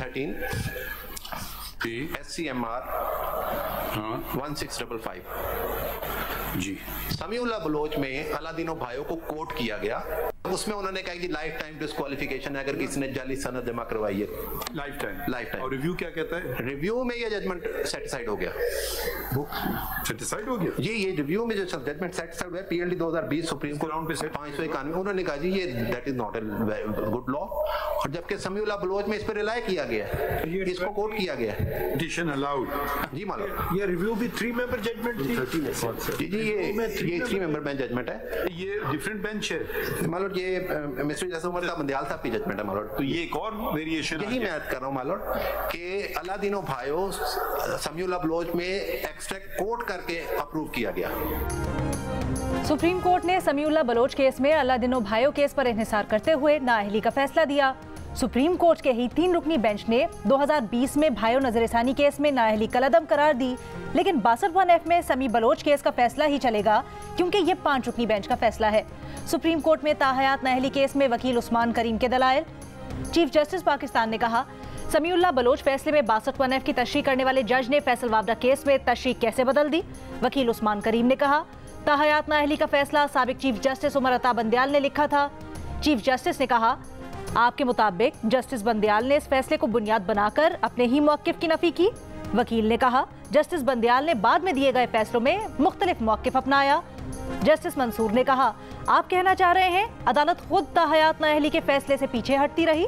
13 SCMR 1655 जी। Samiullah Bloch में अलादीनो भाइयों को कोर्ट किया गया। उसमें उन्होंने कहा कि लाइफ टाइम डिस्क्वालिफिकेशन है अगर किसी ने जाली सनद जमा करवाई है। Life time. और रिव्यू क्या कहता है? रिव्यू में ये जजमेंट सेटिस्फाइड हो गया। सेटिस्फाइड हो गया ये रिव्यू में जो जजमेंट सेटिस्फाइड हुआ PLD 2020 सुप्रीम कोर्ट पे 591 उन्होंने कहा जी ये that is not a good law. और जबकि समीउल्लाह बलोच में इस पर रिलाई किया गया है, इसको कोर्ट किया गया है। Petition allowed. जी मालूम। ये रिव्यू भी 3 मेंबर जजमेंट थी। जी ये 3 मेंबर बेंच जजमेंट है। ये डिफरेंट बेंच है मालूम। ये मिस्टर जैसे उमर साहब बंदियाल साहब की जजमेंट है मालूम। तो ये एक और वेरिएशन यही मैं ऐड कर रहा हूँ मालूम कि अलादीनो भाइयों समीउल्लाह बलोच में एक्सट्रैक्ट कोर्ट करके अप्रूव किया गया। सुप्रीम कोर्ट ने समीउल्लाह बलोच केस में अलादीनो भाइयों केस पर इंहिसार करते हुए नाअहली का फैसला दिया। सुप्रीम कोर्ट के ही 3 रुकनी बेंच ने 2020 में भाइयों नजरसानी केस में नाअहली कलअदम करार दी, लेकिन 62(1)F में समी बलोच केस का फैसला ही चलेगा क्योंकि ये 5 रुकनी बेंच का फैसला है। सुप्रीम कोर्ट में ताहयात नाअहली केस में वकील उस्मान करीम के दलाइल। चीफ जस्टिस पाकिस्तान ने कहा समीउल्लाह बलोच फैसले में 62(1)F की तशरीह करने वाले जज ने फैसल वावडा केस में तशरीह कैसे बदल दी। वकील उस्मान करीम ने कहा ताहयात नाअहली का फैसला साबिक चीफ जस्टिस उमर अता बंदियाल ने लिखा था। चीफ जस्टिस ने कहा आपके मुताबिक जस्टिस बंदियाल ने इस फैसले को बुनियाद बनाकर अपने ही मौक़िफ़ की नफी की। वकील ने कहा जस्टिस बंदियाल ने बाद में दिए गए फैसलों में मुख्तलिफ मौक़िफ़ अपनाया। जस्टिस मंसूर ने कहा आप कहना चाह रहे हैं अदालत खुद ताहयात नाअहली के फैसले से पीछे हटती रही।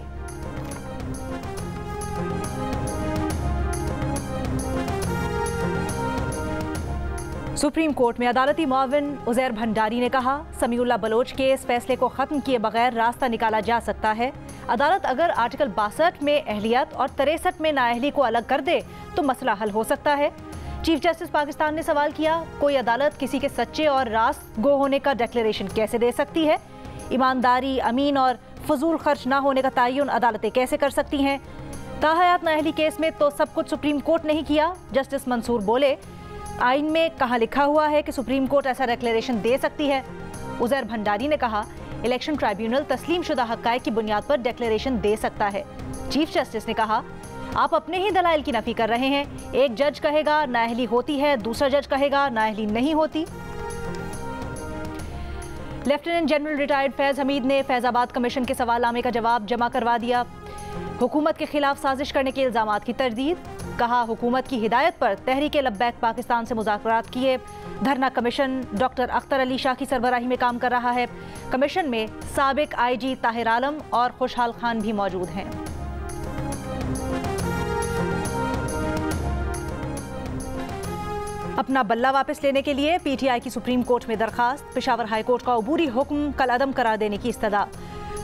सुप्रीम कोर्ट में अदालती मुआविन उज़ैर भंडारी ने कहा समीउल्लाह बलोच के इस फैसले को खत्म किए बगैर रास्ता निकाला जा सकता है। अदालत अगर आर्टिकल 62 में अहलियत और 63 में नाअहली को अलग कर दे तो मसला हल हो सकता है। चीफ जस्टिस पाकिस्तान ने सवाल किया कोई अदालत किसी के सच्चे और रास्त गो होने का डिक्लेरेशन कैसे दे सकती है? ईमानदारी, अमीन और फजूल खर्च ना होने का तयन अदालतें कैसे कर सकती हैं? ताहयात नाअहली केस में तो सब कुछ सुप्रीम कोर्ट ने ही किया। जस्टिस मंसूर बोले आइन में कहाँ लिखा हुआ है कि सुप्रीम कोर्ट ऐसा डिक्लेरेशन दे सकती है? उज़ैर भंडारी ने कहा इलेक्शन ट्राइब्यूनल तस्लीम शुदा हक़ाइक़ की बुनियाद पर डिक्लेरेशन दे सकता है। चीफ जस्टिस ने कहा आप अपने ही दलाइल की नफी कर रहे हैं। एक जज कहेगा नाअहली होती है, दूसरा जज कहेगा नाअहली नहीं होती। लेफ्टिनेंट जनरल रिटायर्ड फैज़ हमीद ने फैज़ाबाद कमीशन के सवालनामे का जवाब जमा करवा दिया। हुकूमत के खिलाफ साजिश करने के इल्ज़ामात की तरदीद। कहा हुकूमत की हिदायत पर तहरीक लब्बैक पाकिस्तान से मुज़ाकरात किए। धरना कमीशन डॉक्टर अख्तर अली शाह की सरबराही में काम कर रहा है। कमीशन में साबिक IG ताहिर आलम और खुशहाल खान भी मौजूद हैं। अपना बल्ला वापस लेने के लिए PTI की सुप्रीम कोर्ट में दरखास्त। पेशावर हाई कोर्ट का अबूरी हुक्म कलअदम करार देने की इस्तदा।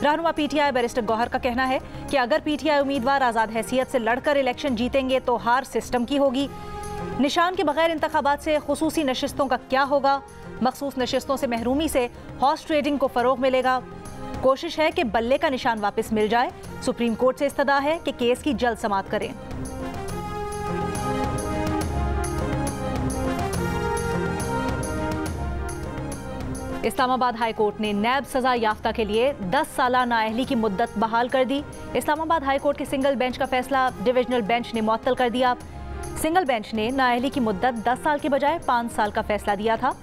रहनुमा PTI बैरिस्टर गौहर का कहना है कि अगर PTI उम्मीदवार आज़ाद हैसियत से लड़कर इलेक्शन जीतेंगे तो हार सिस्टम की होगी। निशान के बगैर इंतखाबात से खुसूसी नशिस्तों का क्या होगा? मखसूस नशिस्तों से महरूमी से हॉर्स ट्रेडिंग को फ़रोग मिलेगा। कोशिश है कि बल्ले का निशान वापस मिल जाए। सुप्रीम कोर्ट से इस्तदा है कि केस की जल्द समाअत करें। इस्लामाबाद हाई कोर्ट ने नैब सजा याफ्ता के लिए 10 साला नाअहली की मुद्दत बहाल कर दी। इस्लामाबाद हाई कोर्ट के सिंगल बेंच का फैसला डिविजनल बेंच ने मुअत्तल कर दिया। सिंगल बेंच ने नाअहली की मुद्दत 10 साल के बजाय 5 साल का फैसला दिया था।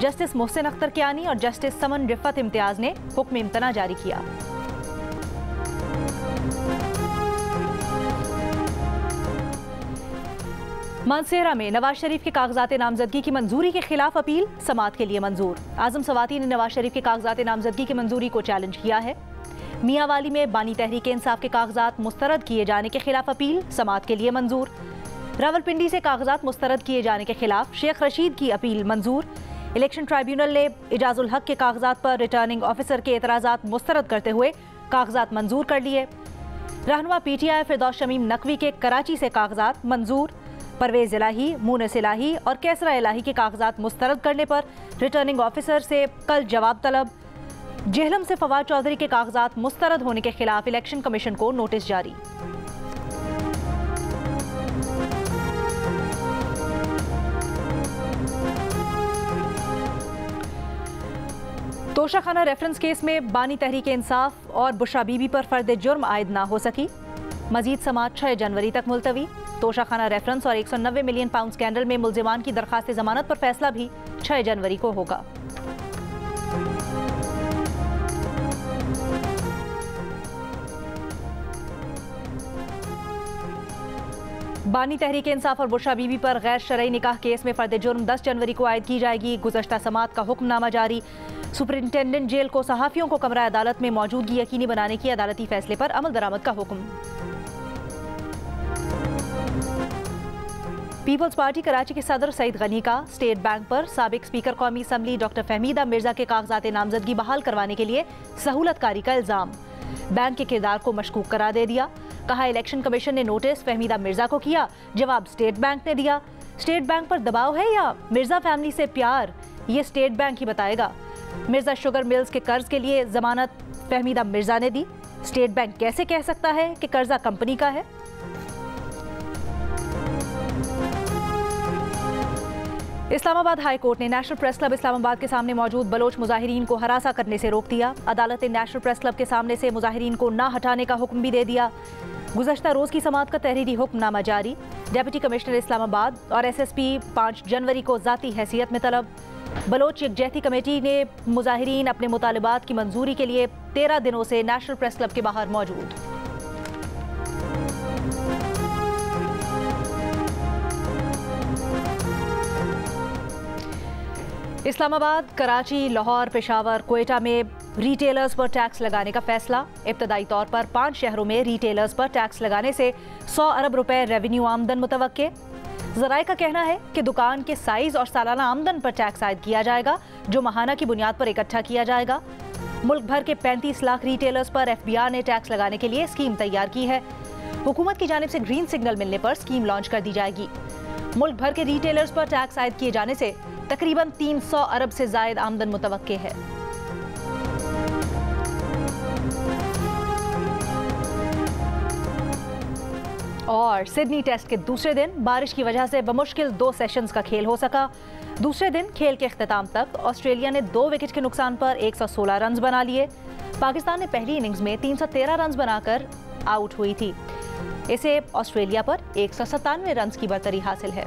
जस्टिस मोहसिन अख्तर कियानी और जस्टिस समन रिफत इम्तियाज ने हुक्म इम्तना जारी किया। मानसेरा में नवाज शरीफ के कागजात नामजदगी की मंजूरी के खिलाफ अपील समाअत के लिए मंजूर। आजम सवाती ने नवाज शरीफ के कागजात नामजदगी की मंजूरी को चैलेंज किया है। मियांवाली में बानी तहरीक इंसाफ के कागजात मुस्तरद किए जाने के खिलाफ अपील समाअत के लिए मंजूर। रावलपिंडी से कागजात मुस्तरद किए जाने के खिलाफ शेख रशीद की अपील मंजूर। इलेक्शन ट्राइब्यूनल ने इजाजुल हक के कागजात पर रिटर्निंग ऑफिसर के एतराज़ात मुस्तरद करते हुए कागजात मंजूर कर लिए। रहनुमा PTI फिरदौस शमीम नकवी के कराची से कागजात मंजूर। परवेज इलाही, मूनस इलाही और कैसरा इलाही के कागजात मुस्तरद करने पर रिटर्निंग ऑफिसर से कल जवाब तलब। जेहलम से फवाद चौधरी के कागजात मुस्तरद होने के खिलाफ इलेक्शन कमीशन को नोटिस जारी। तोशाखाना रेफरेंस केस में बानी तहरीक इंसाफ और बुशरा बीबी पर फर्द जुर्म आयद ना हो सकी। मजीद समाअत 6 जनवरी तक मुलतवी। तोशाखाना रेफरेंस और 190 मिलियन पाउंड स्कैंडल में मुलजिमान की दरखास्त जमानत पर फैसला भी 6 जनवरी को होगा। बानी तहरीक इंसाफ और बुशरा बीबी पर गैर शरई निकाह केस में फर्द जुर्म 10 जनवरी को आयद की जाएगी। गुज़श्ता समाअत का हुक्मनामा जारी। सुपरिंटेंडेंट जेल को सहाफ़ियों को कमरा अदालत में मौजूदगी यकीनी बनाने की अदालती फैसले पर अमल दरामद का हुक्म। पीपल्स पार्टी कराची के सदर सईद गनी का स्टेट बैंक पर साबिक स्पीकर कौमी असम्बली डॉक्टर फहमीदा मिर्जा के कागजात नामजदगी बहाल करवाने के लिए सहूलतकारी का इल्जाम। बैंक के किरदार को मशकूक करार दे दिया। कहा इलेक्शन कमीशन ने नोटिस फहमीदा मिर्जा को किया, जवाब स्टेट बैंक ने दिया। स्टेट बैंक पर दबाव है या मिर्जा फैमिली से प्यार, ये स्टेट बैंक ही बताएगा। मिर्जा शुगर मिल्स के कर्ज के लिए जमानत फहमीदा मिर्जा ने दी। स्टेट बैंक कैसे कह सकता है कि कर्जा कंपनी का है? इस्लामाबाद हाई कोर्ट ने नेशनल प्रेस क्लब इस्लामाबाद के सामने मौजूद बलोच मुजाहिरीन को हरासा करने से रोक दिया। अदालत ने नेशनल प्रेस क्लब के सामने से मुजाहिरीन को ना हटाने का हुक्म भी दे दिया। गुज़श्ता रोज़ की समाअत का तहरीरी हुक्मनामा जारी। डिप्टी कमिश्नर इस्लामाबाद और SSP 5 जनवरी को ज़ाती हैसियत में तलब। बलोच यकजहती कमेटी ने मुजाहिरीन अपने मुतालबात की मंजूरी के लिए 13 दिनों से नेशनल प्रेस क्लब के बाहर मौजूद। इस्लामाबाद, कराची, लाहौर, पेशावर, कोयटा में रिटेलर्स पर टैक्स लगाने का फैसला। इब्तदाई तौर पर 5 शहरों में रिटेलर्स पर टैक्स लगाने से 100 अरब रुपए रेवेन्यू आमदन मुतवक्के। ज़राए का कहना है कि दुकान के साइज और सालाना आमदन पर टैक्स आयद किया जाएगा, जो माहाना की बुनियाद पर इकट्ठा किया जाएगा। मुल्क भर के 35 लाख रिटेलर्स पर FBR ने टैक्स लगाने के लिए स्कीम तैयार की है। हुकूमत की जानिब से ग्रीन सिग्नल मिलने पर स्कीम लॉन्च कर दी जाएगी। मुल्क भर के रिटेलर्स पर टैक्स आयद किए जाने से तकरीबन 300 अरब से जायद आमदन मुतवक्के है। और सिडनी टेस्ट के दूसरे दिन बारिश की वजह से बमुश्किल 2 सेशंस का खेल हो सका। दूसरे दिन खेल के इख्तिताम तक ऑस्ट्रेलिया ने 2 विकेट के नुकसान पर 116 रन बना लिए। पाकिस्तान ने पहली इनिंग्स में 313 रन बनाकर आउट हुई थी। इसे ऑस्ट्रेलिया पर 197 रन की बरतरी हासिल है।